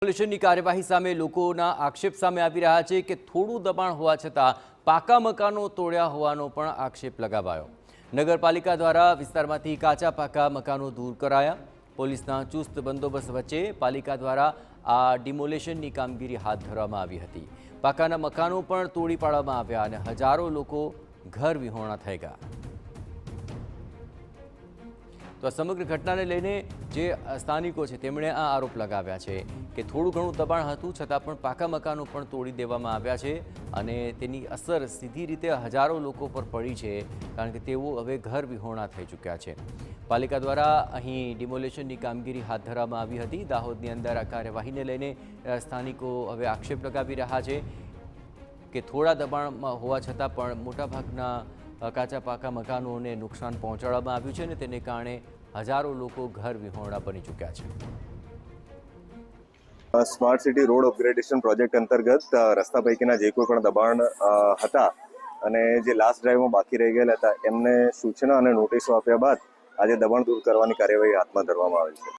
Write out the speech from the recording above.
પોલ્યુશનની કાર્યવાહી સામે લોકોના આક્ષેપ સામે આવી રહ્યા છે કે થોડું દબાણ હોવા છતાં પાકા મકાનો તોડ્યા હોવાનો પણ આક્ષેપ લગાવાયો। નગરપાલિકા દ્વારા વિસ્તારમાંથી કાચા પાકા મકાનો દૂર કરાયા। પોલીસના ચુસ્ત બંદોબસ્ત વચ્ચે પાલિકા દ્વારા આ ડિમોલેશનની કામગીરી હાથ ધરવામાં આવી હતી। પાકાના મકાનો પણ તોડી પાડવામાં આવ્યા અને હજારો લોકો ઘર વિહોણા થઈ ગયા। તો આ સમગ્ર ઘટનાને લઈને જે સ્થાનિકો છે તેમણે આ આરોપ લગાવ્યા છે કે થોડું ઘણું દબાણ હતું છતાં પણ પાકા મકાનો પણ તોડી દેવામાં આવ્યા છે અને તેની અસર સીધી રીતે હજારો લોકો પર પડી છે, કારણ કે તેઓ હવે ઘર વિહોણા થઈ ચૂક્યા છે। પાલિકા દ્વારા અહીં ડિમોલેશનની કામગીરી હાથ ધરવામાં આવી હતી। દાહોદની અંદર આ કાર્યવાહીને લઈને સ્થાનિકો હવે આક્ષેપ લગાવી રહ્યા છે કે થોડા દબાણમાં હોવા છતાં પણ મોટાભાગના કાચા પાકા મકાનોને નુકસાન પહોંચાડવામાં આવ્યું છે અને તેને કારણે હજારો લોકો ઘર વિહોણા બની ચૂક્યા છે। Smart city road upgradation project અંતર્ગત રસ્તા પૈકીના જે કોઈ પણ દબાણ હતા અને જે લાસ્ટ ડ્રાઈવમાં બાકી રહી ગયેલા હતા એમને સૂચના અને નોટિસો આપ્યા બાદ આજે દબાણ દૂર કરવાની કાર્યવાહી હાથમાં ધરવામાં આવી છે।